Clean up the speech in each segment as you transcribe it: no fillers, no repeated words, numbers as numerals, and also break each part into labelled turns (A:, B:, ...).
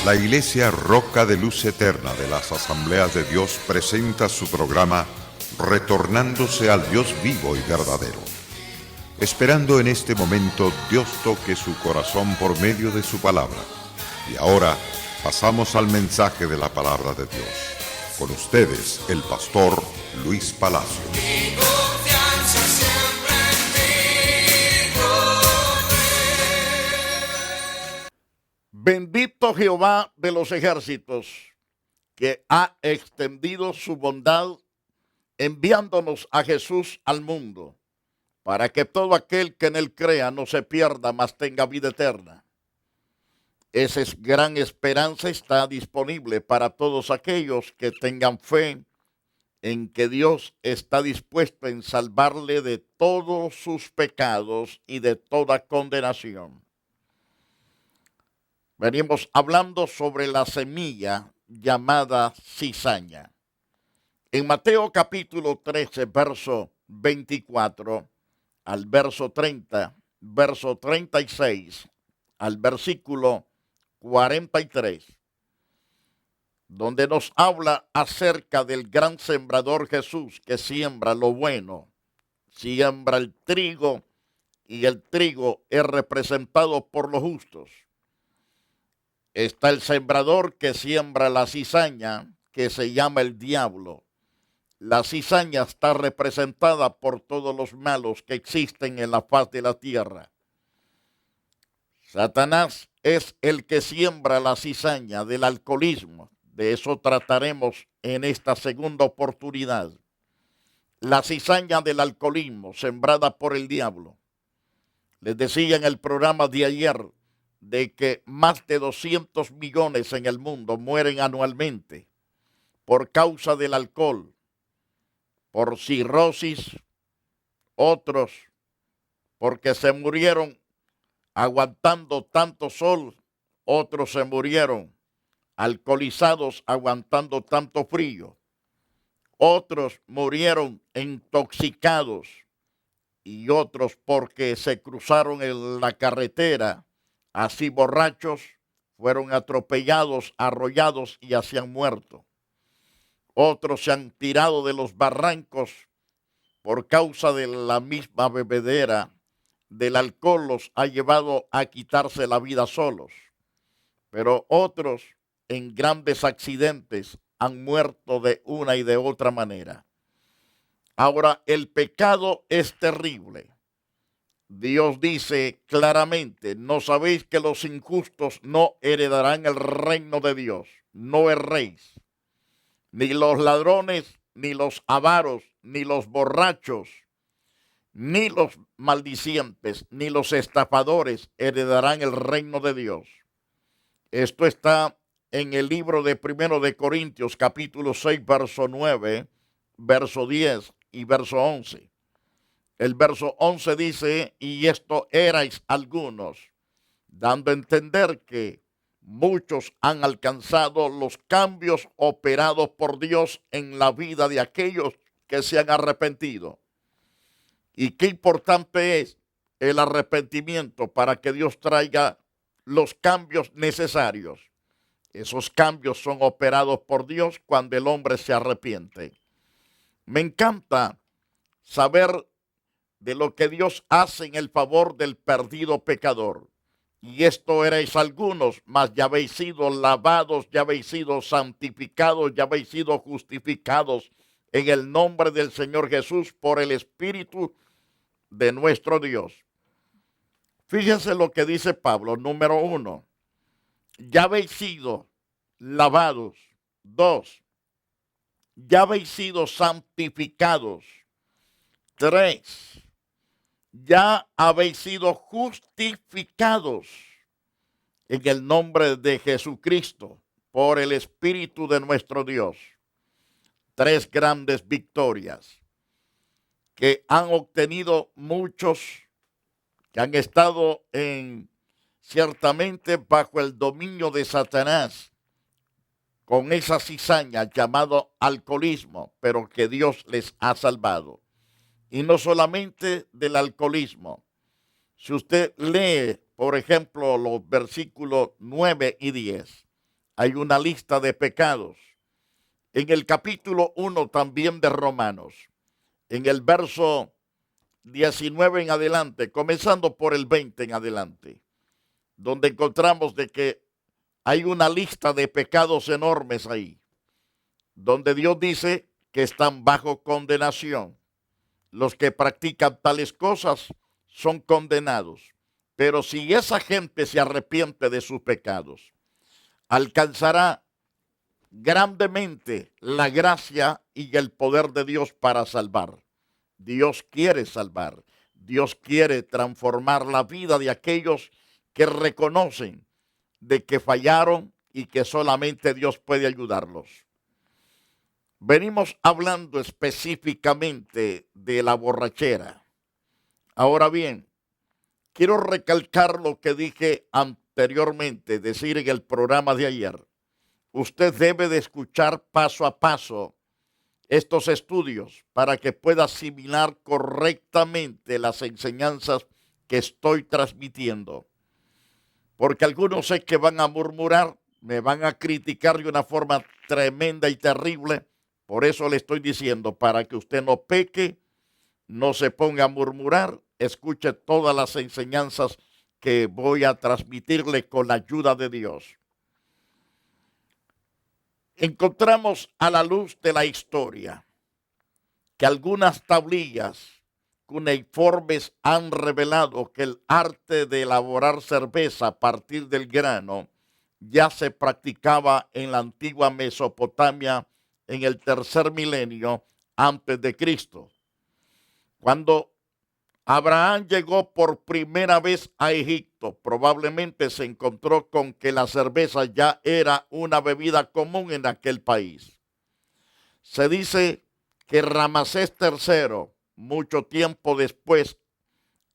A: La Iglesia Roca de Luz Eterna de las Asambleas de Dios presenta su programa Retornándose al Dios vivo y verdadero. Esperando en este momento Dios toque su corazón por medio de su palabra. Y ahora pasamos al mensaje de la palabra de Dios. Con ustedes, el pastor Luis Palacio.
B: Mi confianza siempre en ti.
C: Bendito Jehová de los ejércitos, que ha extendido su bondad enviándonos a Jesús al mundo, para que todo aquel que en él crea no se pierda, mas tenga vida eterna. Esa gran esperanza está disponible para todos aquellos que tengan fe en que Dios está dispuesto en salvarle de todos sus pecados y de toda condenación. Venimos hablando sobre la semilla llamada cizaña. En Mateo capítulo 13, verso 24 al verso 30, verso 36 al versículo 43, donde nos habla acerca del gran sembrador Jesús que siembra lo bueno, siembra el trigo, y el trigo es representado por los justos. Está el sembrador que siembra la cizaña, que se llama el diablo. La cizaña está representada por todos los malos que existen en la faz de la tierra. Satanás es el que siembra la cizaña del alcoholismo. De eso trataremos en esta segunda oportunidad. La cizaña del alcoholismo sembrada por el diablo. Les decía en el programa de ayer de que más de 200 millones en el mundo mueren anualmente por causa del alcohol, por cirrosis, otros porque se murieron aguantando tanto sol, otros se murieron alcoholizados aguantando tanto frío, otros murieron intoxicados y otros porque se cruzaron en la carretera así borrachos, fueron atropellados, arrollados y así han muerto. Otros se han tirado de los barrancos por causa de la misma bebedera del alcohol, los ha llevado a quitarse la vida solos. Pero otros en grandes accidentes han muerto de una y de otra manera. Ahora, el pecado es terrible. Dios dice claramente, ¿no sabéis que los injustos no heredarán el reino de Dios? No erréis. Ni los ladrones, ni los avaros, ni los borrachos, ni los maldicientes, ni los estafadores heredarán el reino de Dios. Esto está en el libro de 1 de Corintios, capítulo 6, verso 9, verso 10 y verso 11. El verso 11 dice, y esto erais algunos, dando a entender que muchos han alcanzado los cambios operados por Dios en la vida de aquellos que se han arrepentido. Y qué importante es el arrepentimiento para que Dios traiga los cambios necesarios. Esos cambios son operados por Dios cuando el hombre se arrepiente. Me encanta saber de lo que Dios hace en el favor del perdido pecador. Y esto erais algunos, mas ya habéis sido lavados, ya habéis sido santificados, ya habéis sido justificados en el nombre del Señor Jesús por el Espíritu de nuestro Dios. Fíjense lo que dice Pablo, número 1. Ya habéis sido lavados. 2. Ya habéis sido santificados. 3. Ya habéis sido justificados en el nombre de Jesucristo por el Espíritu de nuestro Dios. 3 grandes victorias que han obtenido muchos que han estado ciertamente bajo el dominio de Satanás con esa cizaña llamado alcoholismo, pero que Dios les ha salvado. Y no solamente del alcoholismo. Si usted lee, por ejemplo, los versículos 9 y 10, hay una lista de pecados. En el capítulo 1 también de Romanos, en el verso 19 en adelante, comenzando por el 20 en adelante, donde encontramos de que hay una lista de pecados enormes ahí, donde Dios dice que están bajo condenación. Los que practican tales cosas son condenados. Pero si esa gente se arrepiente de sus pecados, alcanzará grandemente la gracia y el poder de Dios para salvar. Dios quiere salvar. Dios quiere transformar la vida de aquellos que reconocen de que fallaron y que solamente Dios puede ayudarlos. Venimos hablando específicamente de la borrachera. Ahora bien, quiero recalcar lo que dije anteriormente, decir en el programa de ayer. Usted debe de escuchar paso a paso estos estudios para que pueda asimilar correctamente las enseñanzas que estoy transmitiendo. Porque algunos sé que van a murmurar, me van a criticar de una forma tremenda y terrible. Por eso le estoy diciendo, para que usted no peque, no se ponga a murmurar, escuche todas las enseñanzas que voy a transmitirle con la ayuda de Dios. Encontramos a la luz de la historia que algunas tablillas cuneiformes han revelado que el arte de elaborar cerveza a partir del grano ya se practicaba en la antigua Mesopotamia en el tercer milenio antes de Cristo. Cuando Abraham llegó por primera vez a Egipto, probablemente se encontró con que la cerveza ya era una bebida común en aquel país. Se dice que Ramsés III, mucho tiempo después,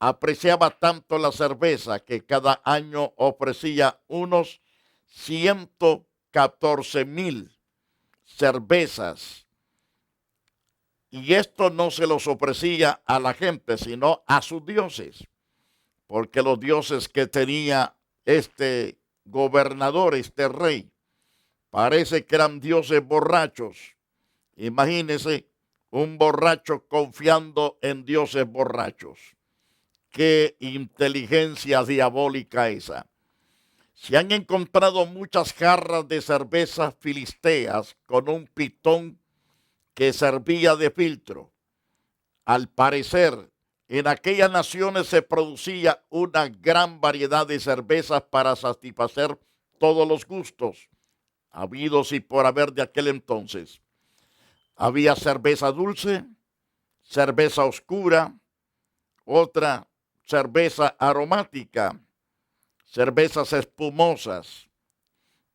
C: apreciaba tanto la cerveza que cada año ofrecía unos 114,000 cervezas. Y esto no se los ofrecía a la gente, sino a sus dioses. Porque los dioses que tenía este gobernador, este rey, parece que eran dioses borrachos. Imagínense un borracho confiando en dioses borrachos. Qué inteligencia diabólica esa. Se han encontrado muchas jarras de cerveza filisteas con un pitón que servía de filtro. Al parecer, en aquellas naciones se producía una gran variedad de cervezas para satisfacer todos los gustos habidos y por haber de aquel entonces. Había cerveza dulce, cerveza oscura, otra cerveza aromática, cervezas espumosas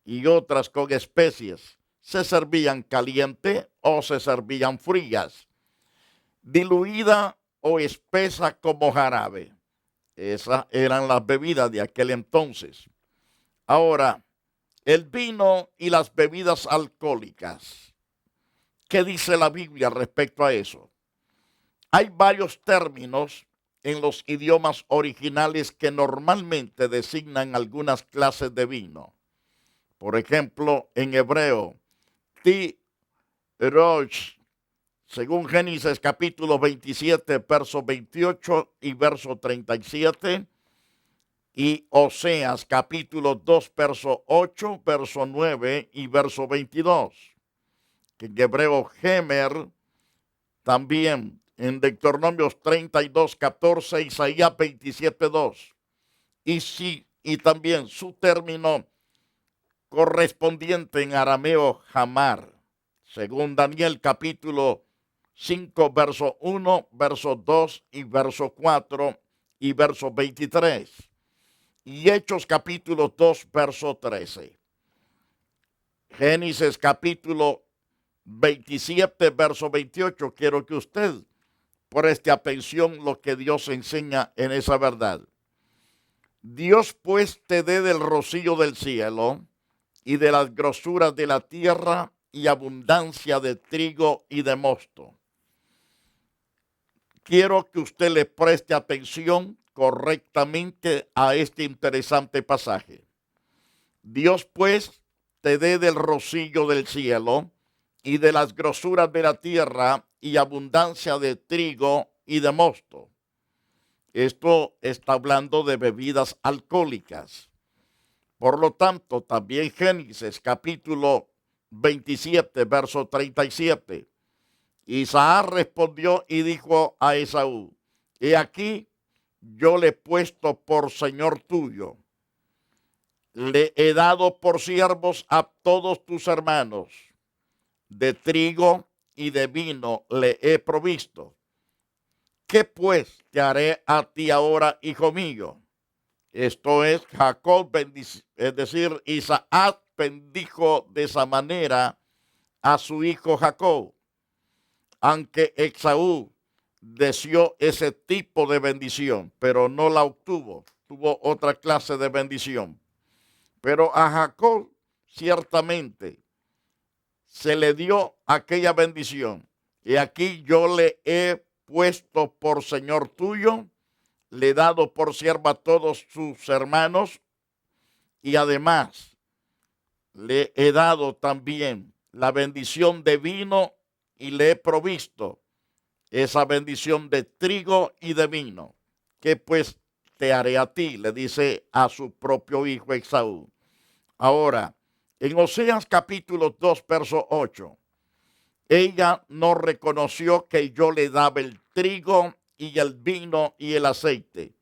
C: y otras con especies. Se servían caliente o se servían frías, diluida o espesa como jarabe. Esas eran las bebidas de aquel entonces. Ahora, el vino y las bebidas alcohólicas. ¿Qué dice la Biblia respecto a eso? Hay varios términos en los idiomas originales que normalmente designan algunas clases de vino. Por ejemplo, en hebreo, Rosh, según Génesis capítulo 27, verso 28 y verso 37, y Oseas capítulo 2, verso 8, verso 9 y verso 22. En hebreo, Gemer, también en Deuteronomios 32, 14, Isaías 27, 2. Y también su término correspondiente en arameo, Jamar, según Daniel capítulo 5, verso 1, verso 2 y verso 4 y verso 23. Y Hechos capítulo 2, verso 13. Génesis capítulo 27, verso 28. Quiero que usted preste atención lo que Dios enseña en esa verdad. Dios pues te dé del rocío del cielo y de las grosuras de la tierra y abundancia de trigo y de mosto. Quiero que usted le preste atención correctamente a este interesante pasaje. Dios pues te dé del rocío del cielo y de las grosuras de la tierra y abundancia de trigo y de mosto. Esto está hablando de bebidas alcohólicas. Por lo tanto, también Génesis capítulo 27, verso 37. Isaac respondió y dijo a Esaú: he aquí, yo le he puesto por señor tuyo. Le he dado por siervos a todos tus hermanos. De trigo y de vino le he provisto. ¿Qué pues te haré a ti ahora, hijo mío? Esto es, Jacob, es decir, Isaac bendijo de esa manera a su hijo Jacob. Aunque Esaú deseó ese tipo de bendición, pero no la obtuvo, tuvo otra clase de bendición. Pero a Jacob ciertamente se le dio aquella bendición. Y aquí yo le he puesto por señor tuyo, le he dado por sierva a todos sus hermanos, y además le he dado también la bendición de vino y le he provisto esa bendición de trigo y de vino. ¿Qué pues te haré a ti?, le dice a su propio hijo Esaú. Ahora, en Oseas capítulo 2, verso 8, ella no reconoció que yo le daba el trigo y el vino y el aceite,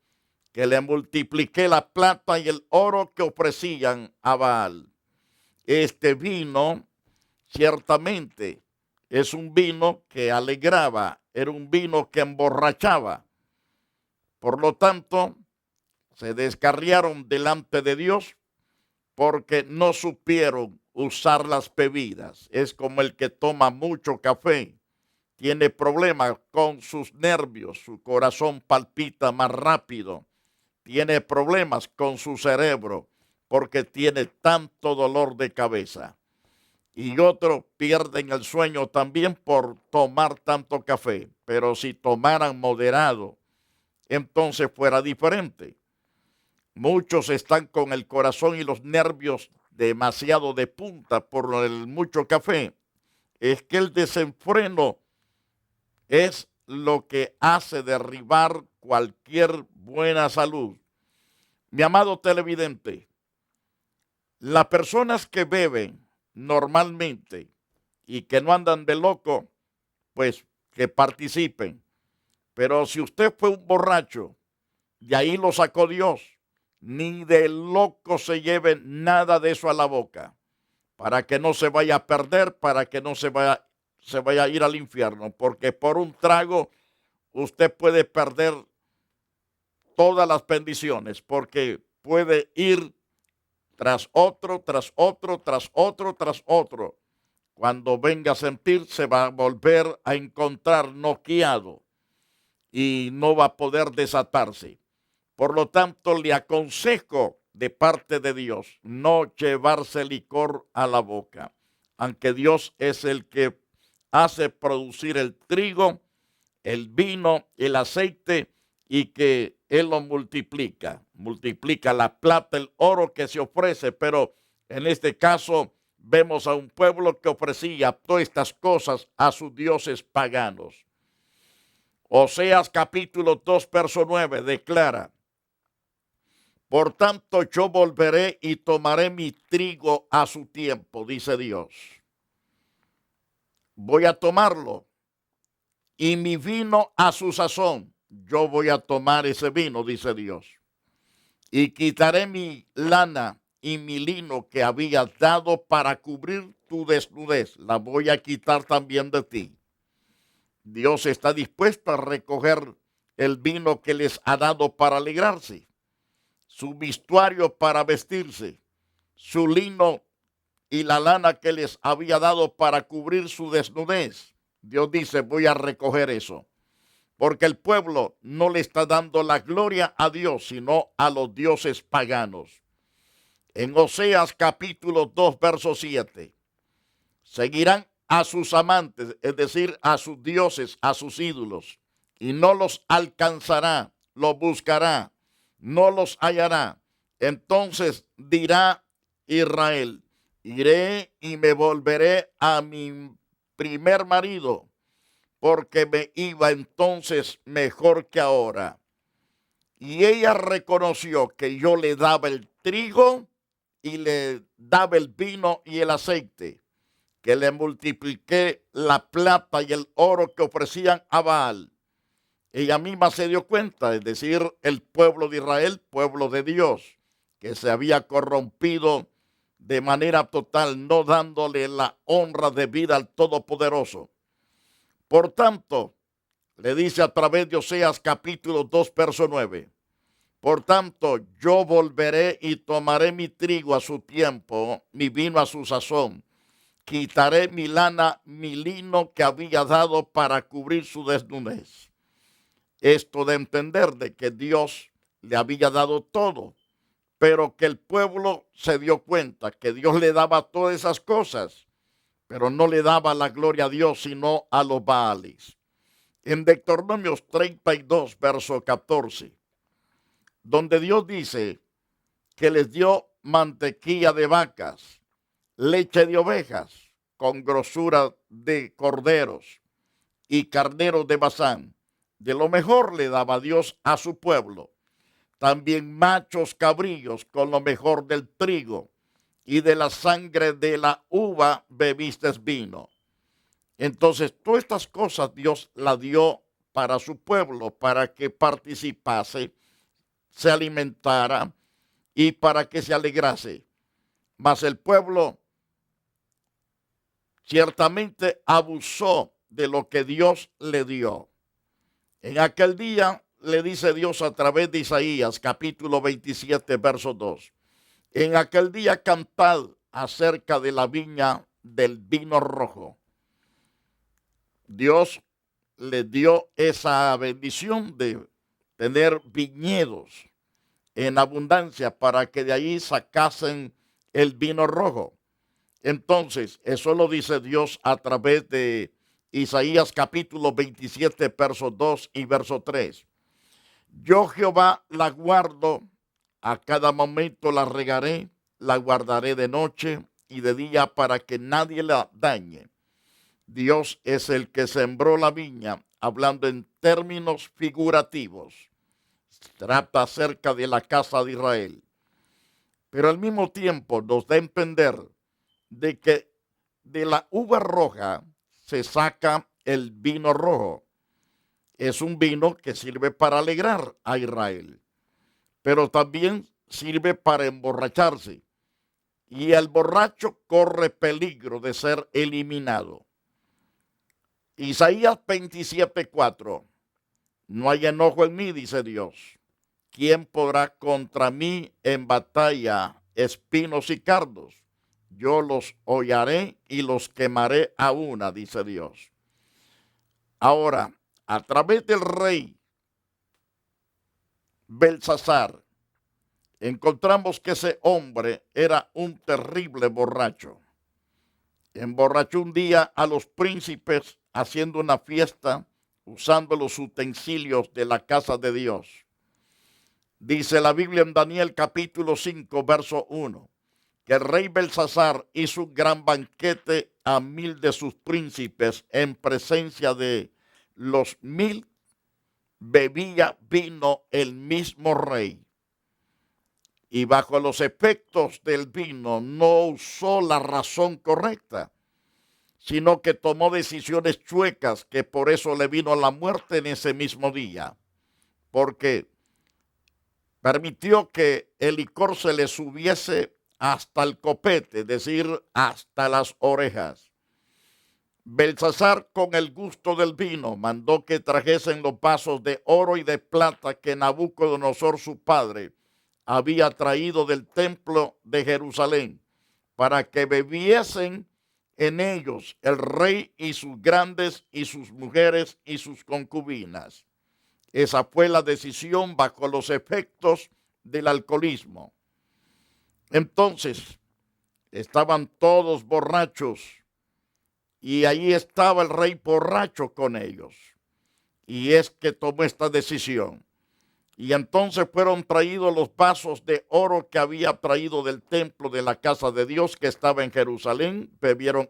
C: que le multipliqué la plata y el oro que ofrecían a Baal. Este vino ciertamente es un vino que alegraba, era un vino que emborrachaba. Por lo tanto, se descarriaron delante de Dios porque no supieron usar las bebidas. Es como el que toma mucho café, tiene problemas con sus nervios, su corazón palpita más rápido, tiene problemas con su cerebro porque tiene tanto dolor de cabeza. Y otros pierden el sueño también por tomar tanto café. Pero si tomaran moderado, entonces fuera diferente. Muchos están con el corazón y los nervios demasiado de punta por el mucho café. Es que el desenfreno es lo que hace derribar cualquier buena salud. Mi amado televidente, las personas que beben normalmente y que no andan de loco, pues que participen. Pero si usted fue un borracho, de ahí lo sacó Dios. Ni de loco se lleve nada de eso a la boca, para que no se vaya a perder, para que no se vaya a ir al infierno, porque por un trago usted puede perder todas las bendiciones, porque puede ir tras otro, tras otro, tras otro, tras otro. Cuando venga a sentir, se va a volver a encontrar noqueado y no va a poder desatarse. Por lo tanto, le aconsejo de parte de Dios no llevarse licor a la boca, aunque Dios es el que hace producir el trigo, el vino, el aceite, y que Él lo multiplica la plata, el oro que se ofrece. Pero en este caso vemos a un pueblo que ofrecía todas estas cosas a sus dioses paganos. Oseas capítulo 2, verso 9 declara: por tanto yo volveré y tomaré mi trigo a su tiempo, dice Dios. Voy a tomarlo, y mi vino a su sazón. Yo voy a tomar ese vino, dice Dios. Y quitaré mi lana y mi lino que había dado para cubrir tu desnudez. La voy a quitar también de ti. Dios está dispuesto a recoger el vino que les ha dado para alegrarse, su vestuario para vestirse, su lino y la lana que les había dado para cubrir su desnudez. Dios dice: voy a recoger eso, porque el pueblo no le está dando la gloria a Dios, sino a los dioses paganos. En Oseas capítulo 2, verso 7, seguirán a sus amantes, es decir, a sus dioses, a sus ídolos, y no los alcanzará, los buscará, no los hallará. Entonces dirá Israel: iré y me volveré a mi primer marido, porque me iba entonces mejor que ahora. Y ella reconoció que yo le daba el trigo y le daba el vino y el aceite, que le multipliqué la plata y el oro que ofrecían a Baal. Ella misma se dio cuenta, es decir, el pueblo de Israel, pueblo de Dios, que se había corrompido de manera total, no dándole la honra debida al Todopoderoso. Por tanto, le dice a través de Oseas capítulo 2, verso 9, por tanto, yo volveré y tomaré mi trigo a su tiempo, mi vino a su sazón. Quitaré mi lana, mi lino que había dado para cubrir su desnudez. Esto de entender de que Dios le había dado todo, pero que el pueblo se dio cuenta que Dios le daba todas esas cosas, pero no le daba la gloria a Dios, sino a los Baales. En Deuteronomios 32, verso 14, donde Dios dice que les dio mantequilla de vacas, leche de ovejas, con grosura de corderos y carneros de Basán. De lo mejor le daba Dios a su pueblo. También machos cabrillos con lo mejor del trigo, y de la sangre de la uva bebiste vino. Entonces, todas estas cosas Dios las dio para su pueblo, para que participase, se alimentara y para que se alegrase. Mas el pueblo ciertamente abusó de lo que Dios le dio. En aquel día le dice Dios a través de Isaías capítulo 27, verso 2. En aquel día cantad acerca de la viña del vino rojo. Dios le dio esa bendición de tener viñedos en abundancia para que de ahí sacasen el vino rojo. Entonces, eso lo dice Dios a través de Isaías capítulo 27, verso 2 y verso 3. Yo Jehová la guardo, a cada momento la regaré, la guardaré de noche y de día para que nadie la dañe. Dios es el que sembró la viña, hablando en términos figurativos. Trata acerca de la casa de Israel. Pero al mismo tiempo nos da a entender de que de la uva roja se saca el vino rojo. Es un vino que sirve para alegrar a Israel, pero también sirve para emborracharse. Y el borracho corre peligro de ser eliminado. Isaías 27:4. No hay enojo en mí, dice Dios. ¿Quién podrá contra mí en batalla espinos y cardos? Yo los hollaré y los quemaré a una, dice Dios. Ahora, a través del rey Belsasar, encontramos que ese hombre era un terrible borracho. Emborrachó un día a los príncipes haciendo una fiesta usando los utensilios de la casa de Dios. Dice la Biblia en Daniel capítulo 5, verso 1, que el rey Belsasar hizo un gran banquete a 1000 de sus príncipes en presencia de los 1000. Bebía vino el mismo rey. Y bajo los efectos del vino no usó la razón correcta, sino que tomó decisiones chuecas, que por eso le vino la muerte en ese mismo día, porque permitió que el licor se le subiese hasta el copete, es decir, hasta las orejas. Belsasar, con el gusto del vino, mandó que trajesen los vasos de oro y de plata que Nabucodonosor su padre había traído del templo de Jerusalén, para que bebiesen en ellos el rey y sus grandes y sus mujeres y sus concubinas. Esa fue la decisión bajo los efectos del alcoholismo. Entonces, estaban todos borrachos y ahí estaba el rey borracho con ellos. Y es que tomó esta decisión. Y entonces fueron traídos los vasos de oro que había traído del templo de la casa de Dios que estaba en Jerusalén. Bebieron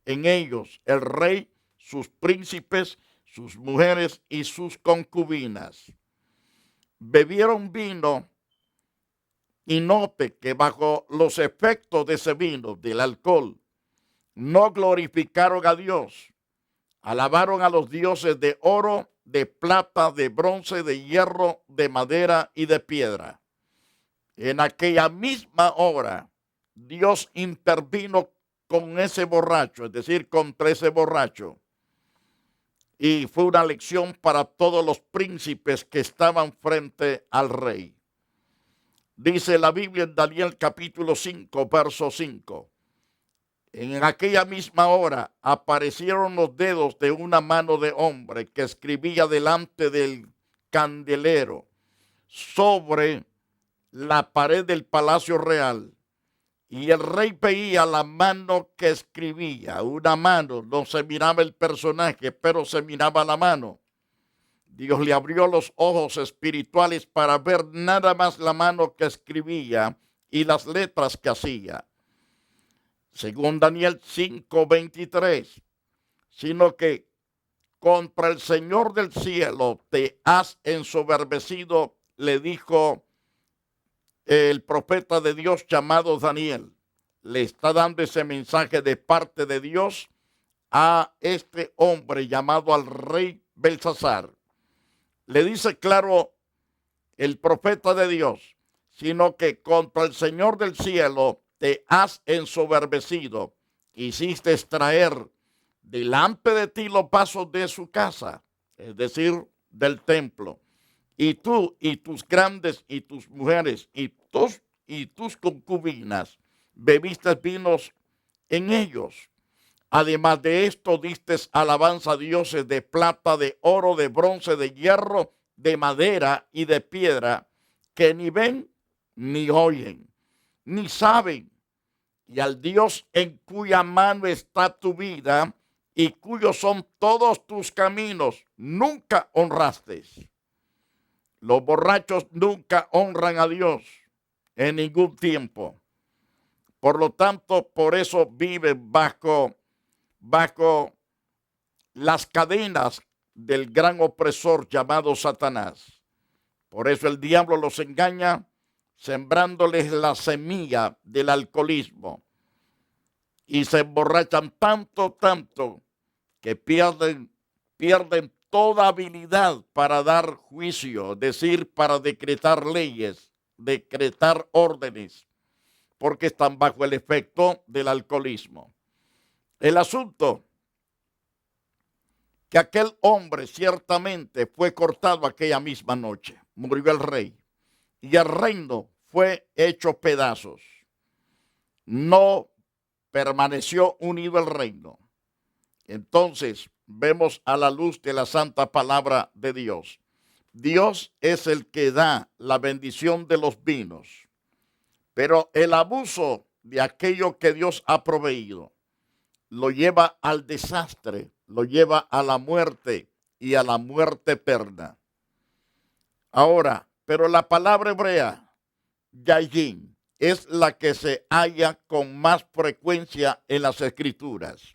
C: en ellos el rey, sus príncipes, sus mujeres y sus concubinas. Bebieron vino y note que bajo los efectos de ese vino, del alcohol, no glorificaron a Dios. Alabaron a los dioses de oro, de plata, de bronce, de hierro, de madera y de piedra. En aquella misma hora, Dios intervino con ese borracho, es decir, contra ese borracho. Y fue una lección para todos los príncipes que estaban frente al rey. Dice la Biblia en Daniel capítulo 5, verso 5. En aquella misma hora aparecieron los dedos de una mano de hombre que escribía delante del candelero sobre la pared del palacio real. Y el rey veía la mano que escribía, una mano, no se miraba el personaje, pero se miraba la mano. Dios le abrió los ojos espirituales para ver nada más la mano que escribía y las letras que hacía. Según Daniel 5:23, sino que contra el Señor del cielo te has ensoberbecido, le dijo el profeta de Dios llamado Daniel. Le está dando ese mensaje de parte de Dios a este hombre llamado al rey Belsasar. Le dice claro el profeta de Dios, sino que contra el Señor del cielo te has ensoberbecido, hiciste extraer delante de ti los vasos de su casa, es decir, del templo, y tú y tus grandes y tus mujeres y tus concubinas bebiste vinos en ellos. Además de esto, diste alabanza a dioses de plata, de oro, de bronce, de hierro, de madera y de piedra, que ni ven, ni oyen, ni saben, y al Dios en cuya mano está tu vida y cuyos son todos tus caminos, nunca honraste. Los borrachos nunca honran a Dios en ningún tiempo. Por lo tanto, por eso viven bajo las cadenas del gran opresor llamado Satanás. Por eso el diablo los engaña, sembrándoles la semilla del alcoholismo. Y se emborrachan tanto, que pierden toda habilidad para dar juicio, es decir, para decretar leyes, decretar órdenes, porque están bajo el efecto del alcoholismo. El asunto que aquel hombre ciertamente fue cortado aquella misma noche. Murió el rey y el reino fue hecho pedazos. No permaneció unido el reino. Entonces vemos a la luz de la santa palabra de Dios. Dios es el que da la bendición de los vinos, pero el abuso de aquello que Dios ha proveído lo lleva al desastre, lo lleva a la muerte y a la muerte eterna. Ahora, pero la palabra hebrea, yayin, es la que se halla con más frecuencia en las Escrituras.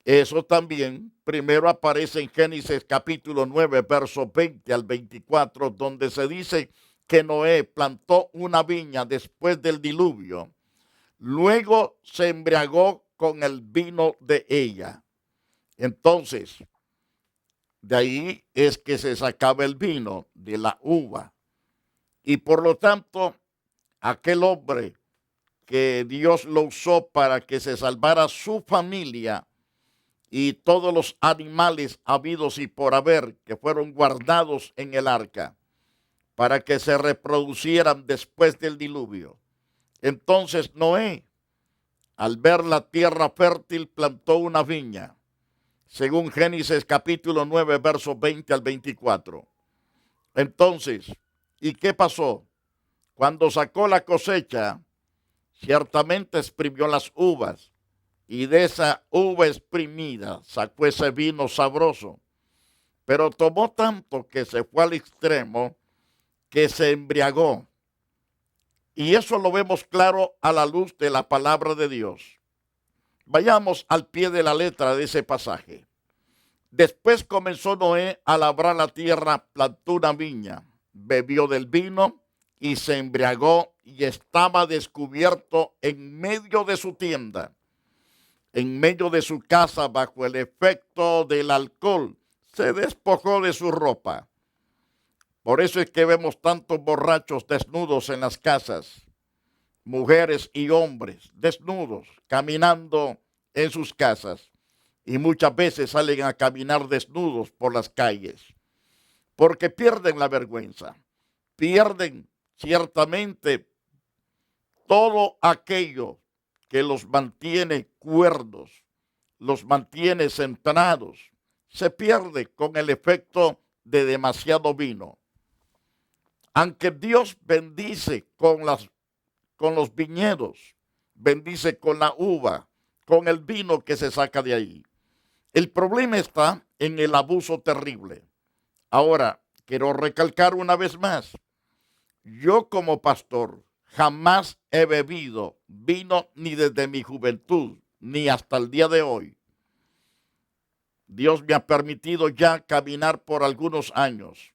C: Eso también primero aparece en Génesis capítulo 9, versos 20 al 24, donde se dice que Noé plantó una viña después del diluvio. Luego se embriagó con el vino de ella. Entonces, de ahí es que se sacaba el vino de la uva. Y por lo tanto, aquel hombre que Dios lo usó para que se salvara su familia y todos los animales habidos y por haber que fueron guardados en el arca para que se reproducieran después del diluvio. Entonces Noé, al ver la tierra fértil, plantó una viña, según Génesis capítulo 9, versos 20 al 24. Entonces, ¿y qué pasó? Cuando sacó la cosecha, ciertamente exprimió las uvas, y de esa uva exprimida sacó ese vino sabroso. Pero tomó tanto que se fue al extremo que se embriagó. Y eso lo vemos claro a la luz de la palabra de Dios. Vayamos al pie de la letra de ese pasaje. Después comenzó Noé a labrar la tierra, plantó una viña, bebió del vino y se embriagó y estaba descubierto en medio de su tienda, en medio de su casa, bajo el efecto del alcohol. Se despojó de su ropa. Por eso es que vemos tantos borrachos desnudos en las casas, mujeres y hombres desnudos caminando en sus casas, y muchas veces salen a caminar desnudos por las calles, porque pierden la vergüenza, pierden ciertamente todo aquello que los mantiene cuerdos, los mantiene centrados, se pierde con el efecto de demasiado vino. Aunque Dios bendice con los viñedos, bendice con la uva, con el vino que se saca de ahí. El problema está en el abuso terrible. Ahora, quiero recalcar una vez más, yo como pastor jamás he bebido vino ni desde mi juventud, ni hasta el día de hoy. Dios me ha permitido ya caminar por algunos años.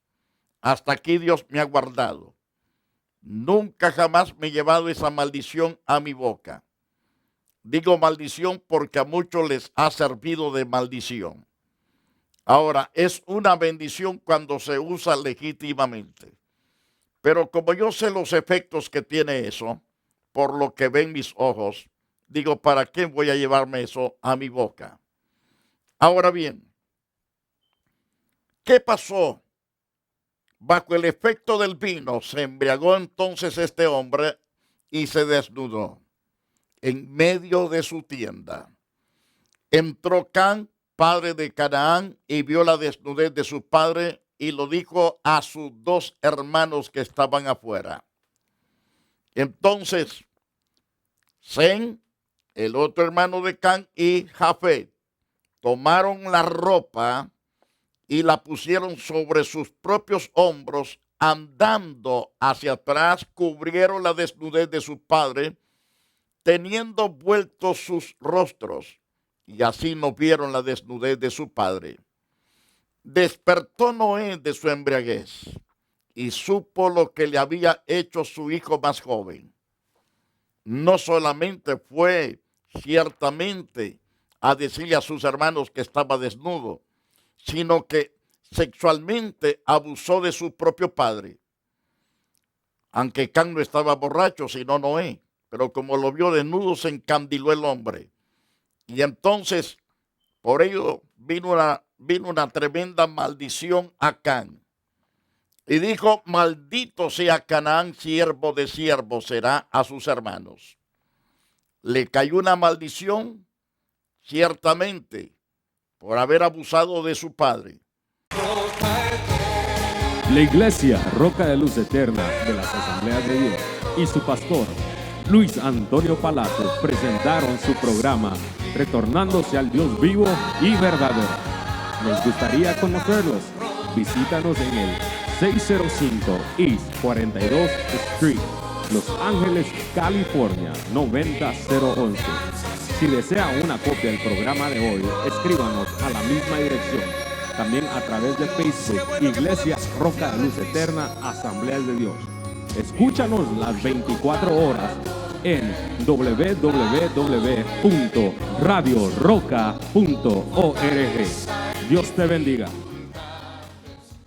C: Hasta aquí Dios me ha guardado. Nunca jamás me he llevado esa maldición a mi boca. Digo maldición porque a muchos les ha servido de maldición. Ahora, es una bendición cuando se usa legítimamente. Pero como yo sé los efectos que tiene eso, por lo que ven mis ojos, digo, ¿para qué voy a llevarme eso a mi boca? Ahora bien, ¿qué pasó? Bajo el efecto del vino se embriagó entonces este hombre y se desnudó en medio de su tienda. Entró Cam, padre de Canaán, y vio la desnudez de su padre y lo dijo a sus dos hermanos que estaban afuera. Entonces, Sem, el otro hermano de Cam, y Jafet tomaron la ropa y la pusieron sobre sus propios hombros, andando hacia atrás, cubrieron la desnudez de su padre, teniendo vueltos sus rostros, y así no vieron la desnudez de su padre. Despertó Noé de su embriaguez, y supo lo que le había hecho su hijo más joven. No solamente fue ciertamente a decirle a sus hermanos que estaba desnudo, sino que sexualmente abusó de su propio padre. Aunque Cam no estaba borracho, sino Noé, pero como lo vio desnudo se encandiló el hombre. Y entonces, por ello vino una tremenda maldición a Cam. Y dijo, maldito sea Canaán, siervo de siervos será a sus hermanos. Le cayó una maldición, ciertamente, por haber abusado de su padre.
D: La Iglesia Roca de Luz Eterna de las Asambleas de Dios y su pastor, Luis Antonio Palacios, presentaron su programa Retornándose al Dios vivo y verdadero. Nos gustaría conocerlos. Visítanos en el 605 East 42 Street, Los Ángeles, California, 90011. Si desea una copia del programa de hoy, escríbanos a la misma dirección. También a través de Facebook, Iglesia Roca de Luz Eterna, Asambleas de Dios. Escúchanos las 24 horas en www.radioroca.org. Dios te bendiga.